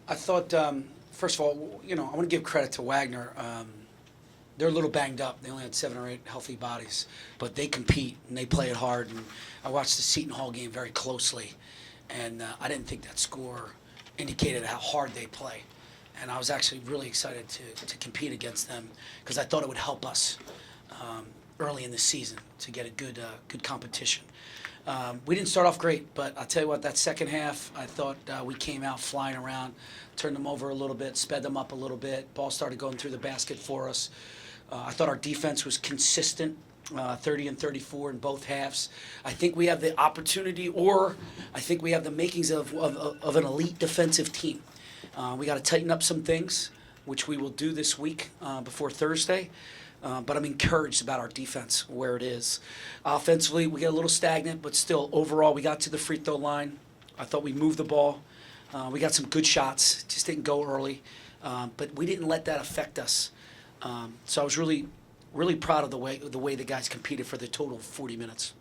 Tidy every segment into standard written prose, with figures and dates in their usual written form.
I thought, first of all, I want to give credit to Wagner. They're a little banged up. They only had 7 or 8 healthy bodies, but they compete and they play it hard. And I watched the Seton Hall game very closely, and I didn't think that score indicated how hard they play. And I was actually really excited to compete against them because I thought it would help us early in the season to get a good competition. We didn't start off great, but I'll tell you what, that second half, I thought we came out flying around, turned them over a little bit, sped them up a little bit. Ball started going through the basket for us. I thought our defense was consistent, 30 and 34 in both halves. I think we have the opportunity, or I think we have the makings of an elite defensive team. We got to tighten up some things, which we will do this week before Thursday. But I'm encouraged about our defense, where it is. Offensively, we get a little stagnant, but still, overall, we got to the free throw line. I thought we moved the ball. We got some good shots, just didn't go early. But we didn't let that affect us. So I was really, really proud of the way the guys competed for the total of 40 minutes.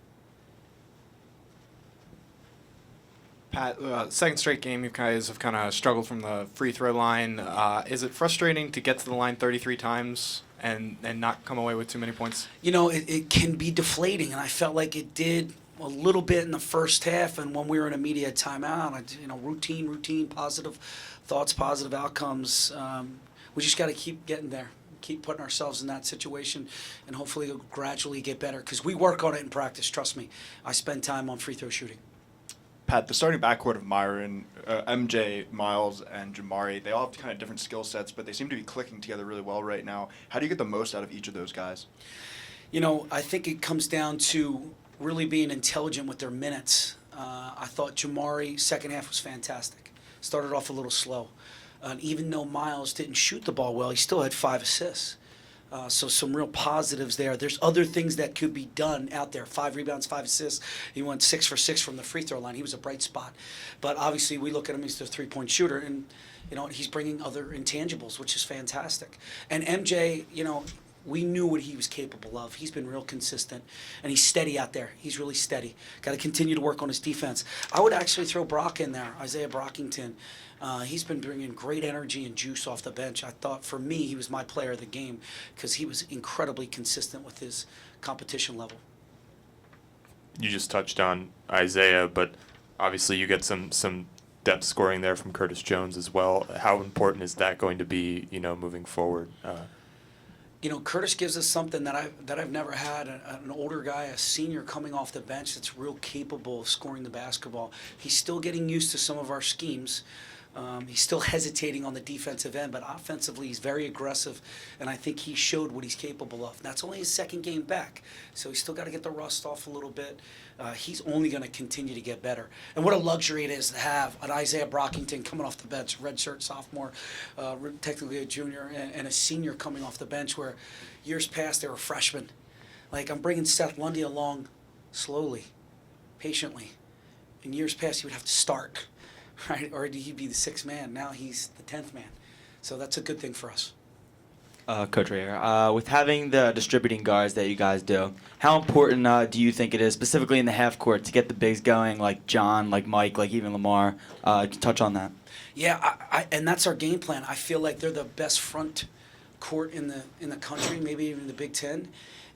Pat, second straight game, you guys have kind of struggled from the free throw line. Is it frustrating to get to the line 33 times and not come away with too many points? It can be deflating, and I felt like it did a little bit in the first half, and when we were in immediate timeout, routine, positive thoughts, positive outcomes. We just got to keep getting there, keep putting ourselves in that situation, and hopefully it'll gradually get better because we work on it in practice, trust me. I spend time on free throw shooting. Pat, the starting backcourt of Myron, MJ, Miles, and Jamari, they all have kind of different skill sets, but they seem to be clicking together really well right now. How do you get the most out of each of those guys? I think it comes down to really being intelligent with their minutes. I thought Jamari, second half was fantastic. Started off a little slow. Even though Miles didn't shoot the ball well, he still had 5 assists. So some real positives there. There's other things that could be done out there. 5 rebounds, 5 assists. He went 6 for 6 from the free throw line. He was a bright spot. But obviously we look at him, he's the 3-point shooter, and he's bringing other intangibles, which is fantastic. And MJ, we knew what he was capable of. He's been real consistent, and he's steady out there. He's really steady. Got to continue to work on his defense. I would actually throw Brock in there, Isaiah Brockington. He's been bringing great energy and juice off the bench. I thought, for me, he was my player of the game because he was incredibly consistent with his competition level. You just touched on Isaiah, but obviously you get some depth scoring there from Curtis Jones as well. How important is that going to be, moving forward? Curtis gives us something that I've never had, an older guy, a senior coming off the bench that's real capable of scoring the basketball. He's still getting used to some of our schemes. He's still hesitating on the defensive end, but offensively he's very aggressive, and I think he showed what he's capable of. That's only his second game back, so he's still got to get the rust off a little bit. He's only going to continue to get better. And what a luxury it is to have an Isaiah Brockington coming off the bench, redshirt sophomore, technically a junior, and a senior coming off the bench where years past they were freshmen. Like, I'm bringing Seth Lundy along slowly, patiently. In years past he would have to start. Right, or he'd be the 6th man. Now he's the 10th man. So that's a good thing for us. Coach Rayer, with having the distributing guards that you guys do, how important do you think it is, specifically in the half court, to get the bigs going, like John, like Mike, like even Lamar? Touch on that. Yeah, and that's our game plan. I feel like they're the best front court in the country, maybe even the Big Ten.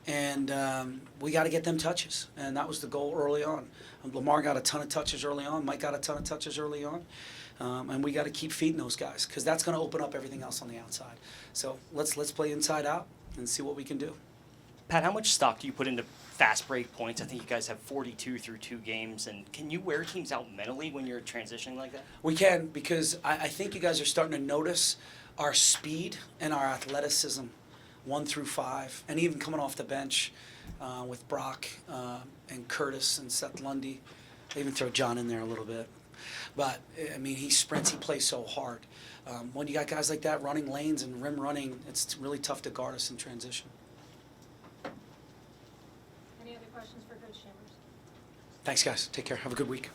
And we got to get them touches, and that was the goal early on. Lamar got a ton of touches early on. Mike got a ton of touches early on. And we got to keep feeding those guys because that's going to open up everything else on the outside. So let's play inside out and see what we can do. Pat, how much stock do you put into fast break points? I think you guys have 42 through 2 games. And can you wear teams out mentally when you're transitioning like that? We can, because I think you guys are starting to notice our speed and our athleticism, 1 through 5, and even coming off the bench with Brock and Curtis and Seth Lundy. I even throw John in there a little bit. But, I mean, he sprints, he plays so hard. When you got guys like that running lanes and rim running, it's really tough to guard us in transition. Any other questions for Coach Chambers? Thanks, guys. Take care. Have a good week.